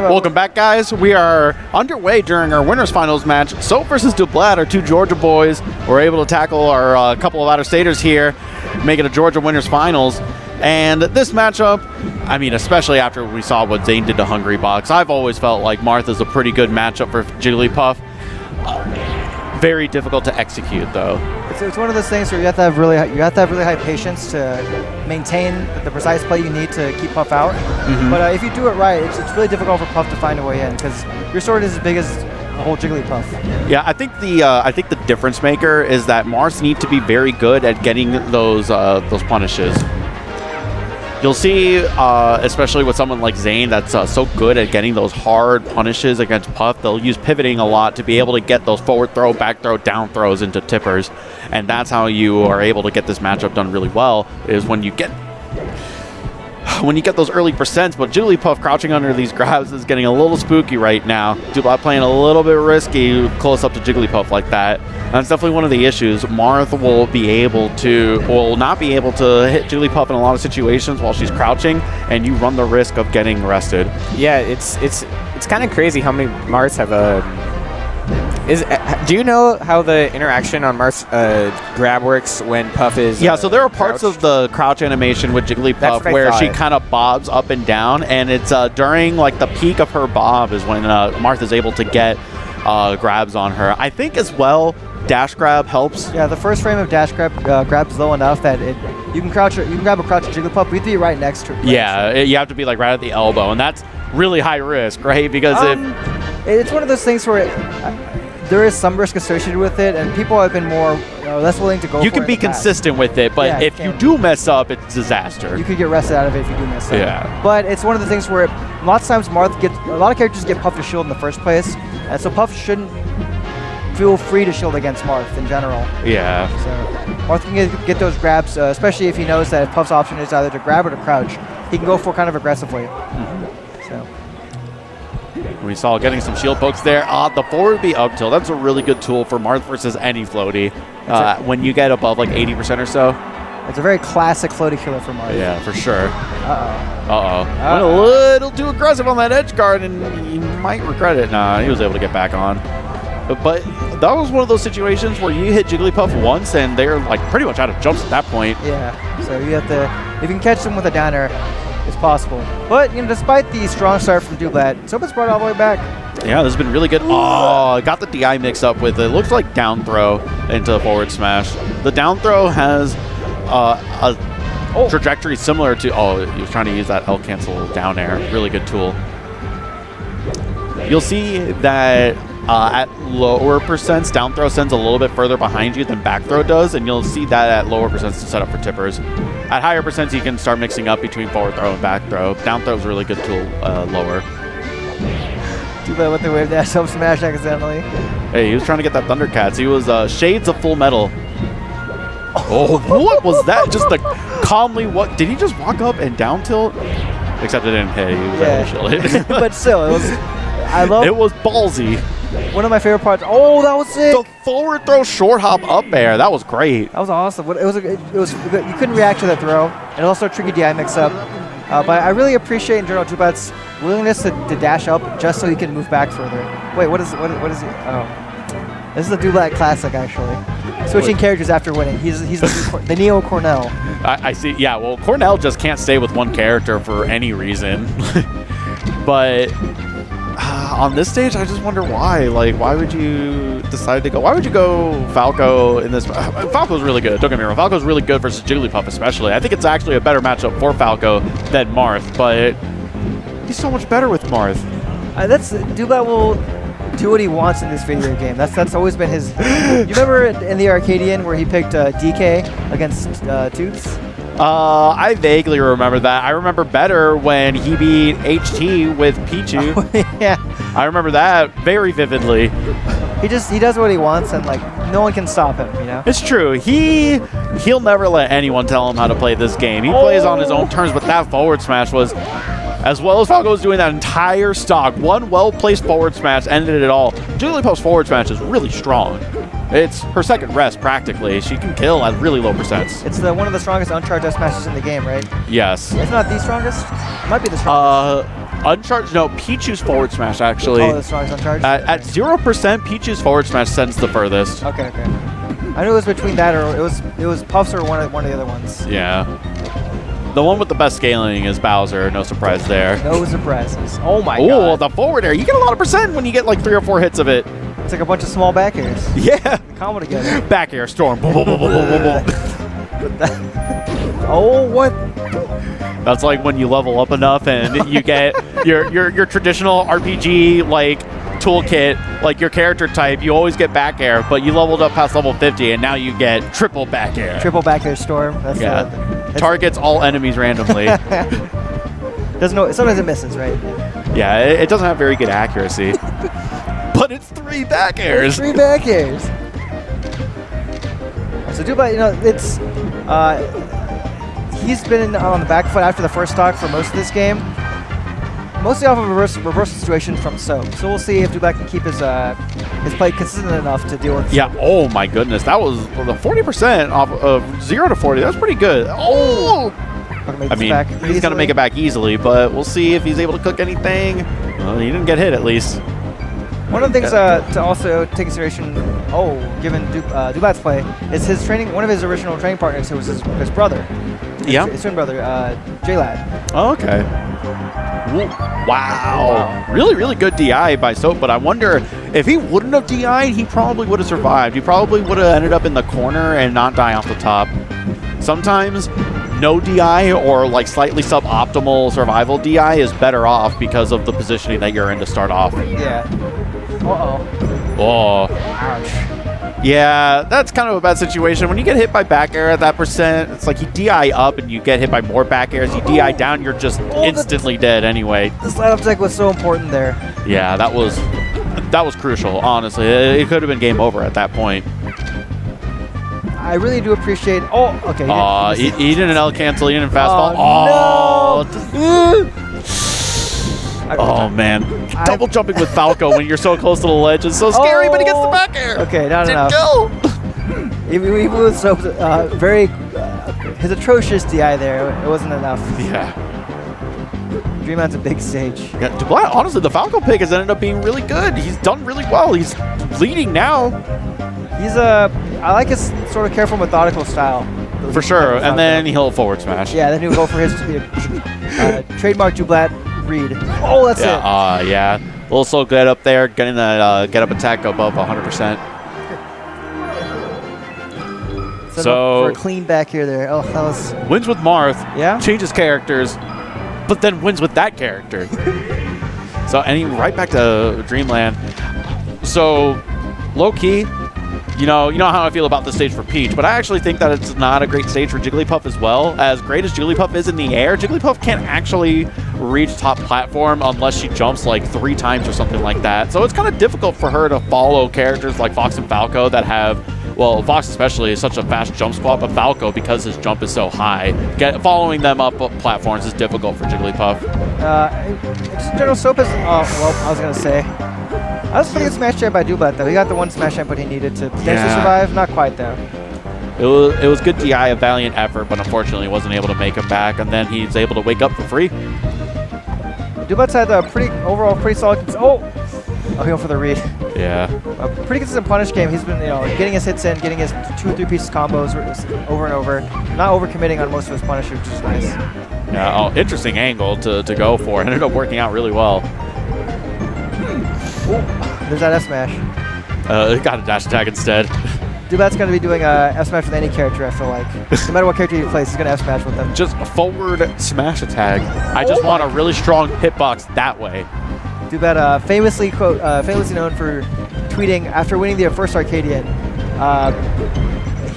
Welcome back, guys. We are underway during our winners finals match. Soap versus Dublat, our two Georgia boys, were able to tackle our couple of out-of-staters here, making a Georgia winners finals. And this matchup, I mean, especially after we saw what Zane did to Hungry Box, I've always felt like Martha's a pretty good matchup for Jigglypuff. Very difficult to execute, though. It's one of those things where you have to have really high patience to maintain the precise play you need to keep Puff out. But if you do it right, it's really difficult for Puff to find a way in because your sword is as big as the whole Jigglypuff. Yeah, I think the difference maker is that Marth need to be very good at getting those punishes. You'll see, especially with someone like Zane that's so good at getting those hard punishes against Puff, they'll use pivoting a lot to be able to get those forward throw, back throw, down throws into tippers. And that's how you are able to get this matchup done really well, is when you get those early percents. But Jigglypuff crouching under these grabs is getting a little spooky right now. Dublat playing a little bit risky close up to Jigglypuff like that. That's definitely one of the issues. Marth will not be able to hit Jigglypuff in a lot of situations while she's crouching, and you run the risk of getting arrested. Yeah, it's kind of crazy how many Marths have do you know how the interaction on Marth's grab works when Puff is so there are parts of the crouch animation with Jigglypuff where she kind of bobs up and down, and it's during like the peak of her bob is when Marth is able to get grabs on her. I think as well dash grab helps. Yeah, the first frame of dash grab's low enough that you can grab a crouch Jigglypuff, but you have to be right next to it. You have to be like right at the elbow, and that's really high risk, right? Because it's one of those things where there is some risk associated with it, and people have been more less willing to go for it. You can be consistent with it, but if you do mess up, it's disaster. You could get arrested out of it if you do mess up. Yeah. But it's one of the things where lots of times a lot of characters get Puff to shield in the first place, and so Puff shouldn't feel free to shield against Marth in general. Yeah. So Marth can get those grabs, especially if he knows that if Puff's option is either to grab or to crouch. He can go for kind of aggressively. So. We saw getting some shield pokes there. The forward B up tilt. That's a really good tool for Marth versus any floaty. When you get above like 80% or so. It's a very classic floaty killer for Marth. Yeah, for sure. Went a little too aggressive on that edge guard, and he might regret it. Nah, he was able to get back on. But that was one of those situations where you hit Jigglypuff once, and they're like pretty much out of jumps at that point. Yeah, so you have to, if you can catch them with a downer, it's possible. But despite the strong start from Dublat, Soap's brought all the way back. Yeah, this has been really good. Got the DI mix up with it. Looks like down throw into forward smash. The down throw has a trajectory similar to, he was trying to use that L cancel down air. Really good tool. You'll see that at lower percents, down throw sends a little bit further behind you than back throw does, and you'll see that at lower percents to set up for tippers. At higher percents, you can start mixing up between forward throw and back throw. Down throw is a really good tool lower. Too bad with the wave dash up smash accidentally. Hey, he was trying to get that Thundercats. He was shades of Full Metal. What was that? Just calmly, what? Did he just walk up and down tilt? Except it didn't hit. He was able to shield it. But still, it was ballsy. One of my favorite parts. Oh, that was sick. The forward throw short hop up air. That was great. That was awesome. It was you couldn't react to the throw. And also a tricky DI mix up. But I really appreciate in general Dublat's willingness to dash up just so he can move back further. Wait, what is he? Oh, this is the Dublat classic actually. Switching characters after winning. He's the Neo Cornell. I see. Yeah. Well, Cornell just can't stay with one character for any reason. But on this stage, I just wonder why. Like, why would you decide to go? Why would you go Falco in this? Falco's really good. Don't get me wrong. Falco's really good versus Jigglypuff, especially. I think it's actually a better matchup for Falco than Marth, but he's so much better with Marth. Dublat will do what he wants in this video game. That's always been his. You remember in the Arcadian where he picked DK against Toots? I vaguely remember that. I remember better when he beat HT with Pichu. Yeah. I remember that very vividly. He does what he wants, and like no one can stop him, It's true. He'll never let anyone tell him how to play this game. He plays on his own terms, but that forward smash was, as well as Falco was doing that entire stock, one well-placed forward smash ended it all. Jigglypuff's forward smash is really strong. It's her second rest, practically. She can kill at really low percents. It's one of the strongest uncharged S smashes in the game, right? Yes. It's not the strongest? It might be the strongest. Uncharged? No, Pichu's forward smash, actually. Oh, the strongest uncharged? At 0%, Pichu's forward smash sends the furthest. Okay, okay. I knew it was between that or it was Puffs or one of the other ones. Yeah. The one with the best scaling is Bowser. No surprise there. No surprises. Oh my Oh, god. the forward air. You get a lot of percent when you get like 3 or 4 hits of it. It's like a bunch of small back airs. Yeah. They combo together. Back air storm. Boom, boom, boom, boom, boom, boom, boom. Oh, what? That's like when you level up enough and you get your traditional RPG like toolkit, like your character type. You always get back air, but you leveled up past level 50 and now you get triple back air. Triple back air storm. That's Targets all enemies randomly. Sometimes it misses, right? Yeah, it doesn't have very good accuracy. But it's 3 back airs. 3 back airs. So Dublat, it's he's been on the back foot after the first stock for most of this game. Mostly off of a reversal situation from Soap. So we'll see if Dublat can keep his play consistent enough to deal with. Yeah. Oh my goodness, that was the 40% off of 0 to 40. That's pretty good. Oh. I mean, he's gonna make it back easily, but we'll see if he's able to cook anything. Well, he didn't get hit at least. One of the things to also take consideration, given Dublat's play, is his training. One of his original training partners, who was his brother. His twin brother, J-Lad. Oh, okay. Wow. Really, really good DI by Soap, but I wonder if he wouldn't have DI'd, he probably would have survived. He probably would have ended up in the corner and not die off the top. Sometimes no DI or like slightly suboptimal survival DI is better off because of the positioning that you're in to start off. Yeah. Uh-oh. Oh. Ouch. Yeah, that's kind of a bad situation. When you get hit by back air at that percent, it's like you DI up and you get hit by more back airs. You DI down, you're just instantly dead anyway. The slide up tech was so important there. Yeah, that was crucial, honestly. It could have been game over at that point. I really do appreciate... Oh, okay. He didn't L cancel, he didn't fastball. Oh, man. Double jumping with Falco when you're so close to the ledge is so scary, but he gets the back air. Okay, not enough. Go. Even with so his atrocious DI there, it wasn't enough. Yeah. Dreamland's a big stage. Yeah, Dublat, honestly, the Falco pick has ended up being really good. He's done really well. He's leading now. I like his sort of careful, methodical style. For sure, and then he'll forward smash. Yeah, then he'll go for his trademark Dublat read. Oh, that's it. Yeah. A little so good up there, getting the get up attack above 100%. So for a clean back here there. Oh, that was... Wins with Marth. Yeah? Changes characters, but then wins with that character. And he right back to Dreamland. So, low-key, you know how I feel about this stage for Peach, but I actually think that it's not a great stage for Jigglypuff as well. As great as Jigglypuff is in the air, Jigglypuff can't actually reach top platform unless she jumps like 3 times or something like that. So it's kind of difficult for her to follow characters like Fox and Falco that have, well, Fox especially is such a fast jump spot, but Falco, because his jump is so high, following them up platforms is difficult for Jigglypuff. General Soap is, I was going to say, that was a pretty good smash jam by Dublat, though. He got the one smash input he needed to potentially survive. Not quite, though. It was good DI, a valiant effort, but unfortunately wasn't able to make him back, and then he's able to wake up for free. Dublat's had a overall pretty solid... Oh, he went for the read. Yeah. A pretty consistent punish game. He's been, getting his hits in, getting his 2 or 3 pieces combos over and over. Not overcommitting on most of his punishes, which is nice. Yeah, interesting angle to go for. Ended up working out really well. There's that F-smash. Got a dash attack instead. Dublat's going to be doing a F-smash with any character, I feel like. No matter what character he plays, he's going to F-smash with them. Just a forward smash attack. I just want a really strong hitbox that way. Dublat, famously known for tweeting after winning the first Arcadian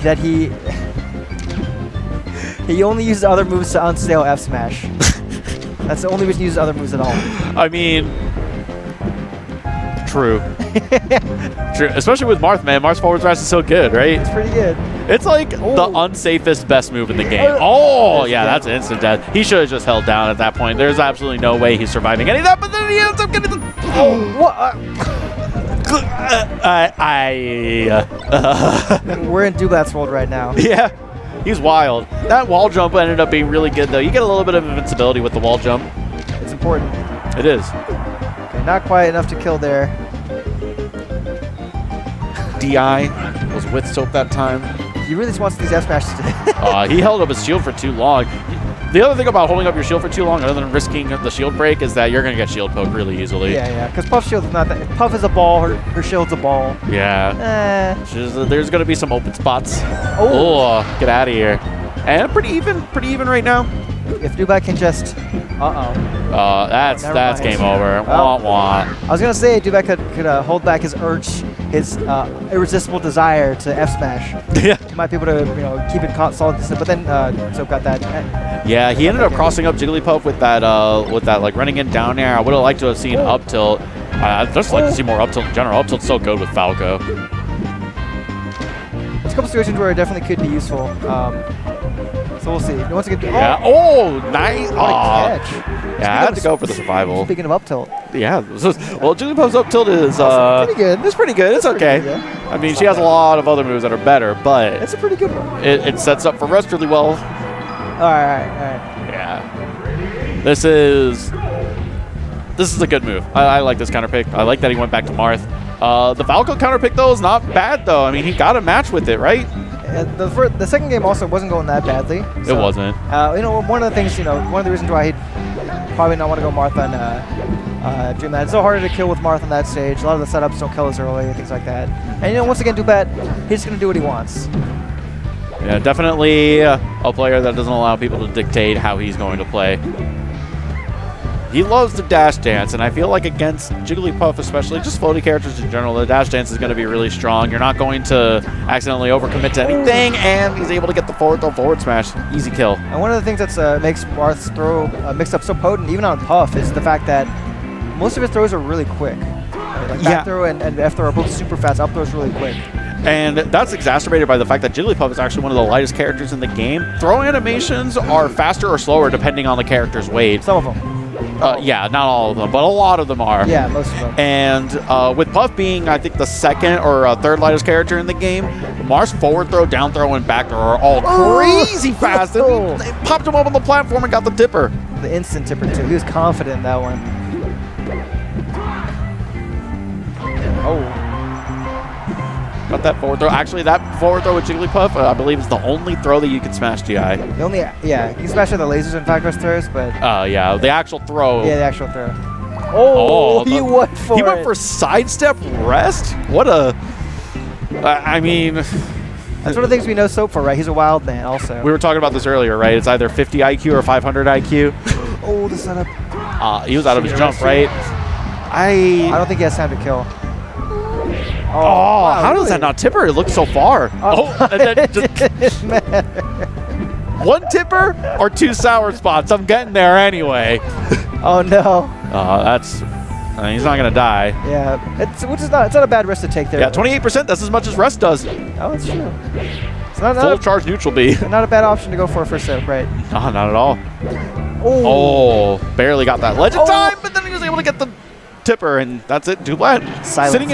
that he only uses other moves to unstale F-smash. That's the only reason he uses other moves at all. I mean, true. True. Especially with Marth, man. Marth's forward smash is so good, right? It's pretty good. It's like the unsafest best move in the game. Oh, yeah, that's instant death. He should have just held down at that point. There's absolutely no way he's surviving any of that, but then he ends up getting the... We're in Dublat's world right now. Yeah, he's wild. That wall jump ended up being really good, though. You get a little bit of invincibility with the wall jump. It's important. It is. Okay, not quite enough to kill there. DI was with soap that time. He really just wants these F smashes to He held up his shield for too long. The other thing about holding up your shield for too long, other than risking the shield break, is that you're going to get shield poked really easily. Yeah, because Puff's shield is not that. Puff is a ball, her shield's a ball. Yeah. There's going to be some open spots. Oh. Get out of here. And pretty even right now. If Dublat can just... That's mind. game over. Well, Wah, wah. I was going to say Dublat could hold back his urge, his irresistible desire to F smash. Yeah. He might be able to keep it solid distance, but then Soap got that. Yeah, he ended up crossing up Jigglypuff with that like running in down air. I would have liked to have seen up tilt. I'd just like to see more up tilt in general. Up tilt's so good with Falco. There's a couple situations where it definitely could be useful. So we'll see. Once again, Yeah. Oh, nice. What a catch. Yeah, I had to go for the survival. Speaking of up tilt. Yeah. Well, Jigglypuff's up tilt is pretty good. It's pretty good. It's okay. Pretty good, yeah. I mean, she has a lot of other moves that are better, but It's a pretty good one. it sets up for rest really well. All right. Yeah. This is a good move. I like this counter pick. I like that he went back to Marth. The Falco counter pick though is not bad though. I mean, he got a match with it, right? And the second game also wasn't going that badly. It So, wasn't. one of the things, one of the reasons why he'd probably not want to go Marth on Dreamland. It's so harder to kill with Marth on that stage. A lot of the setups don't kill as early and things like that. And once again, Dublat, he's just going to do what he wants. Yeah, definitely a player that doesn't allow people to dictate how he's going to play. He loves the dash dance, and I feel like against Jigglypuff especially, just floaty characters in general, the dash dance is going to be really strong. You're not going to accidentally overcommit to anything, and he's able to get the forward smash. Easy kill. And one of the things that makes Marth's throw mixed up so potent, even on Puff, is the fact that most of his throws are really quick. Like back throw and F throw are both super fast. Up throw is really quick. And that's exacerbated by the fact that Jigglypuff is actually one of the lightest characters in the game. Throw animations are faster or slower depending on the character's weight. Some of them. Yeah, not all of them, but a lot of them are. Yeah, most of them. And with Puff being, I think, the second or third lightest character in the game, Marth's forward throw, down throw, and back throw are all crazy fast. And they popped him up on the platform and got the tipper. The instant tipper, too. He was confident in that one. Oh. Got that forward throw. Actually, that forward throw with Jigglypuff, I believe, is the only throw that you can smash GI. The only, yeah, you can smash with the lasers and Falco's throws, but... Yeah, the actual throw. Yeah, the actual throw. Oh, he went for He went for sidestep rest? What a... I mean... That's one of the things we know Soap for, right? He's a wild man, also. We were talking about this earlier, right? It's either 50 IQ or 500 IQ. Oh, the setup. He was out of his jump, right? I don't think he has time to kill. Oh, wow, how does that not tipper? It looked so far. And then just one tipper or two sour spots. I'm getting there anyway. Oh no. He's not gonna die. Yeah, it's not a bad risk to take there. Yeah, 28%. That's as much as rest does. Oh, that's true. It's not Full charge neutral B. Not a bad option to go for Soap, right? No, not at all. Oh, barely got that legend time, but then he was able to get the tipper, and that's it. Dublat sitting in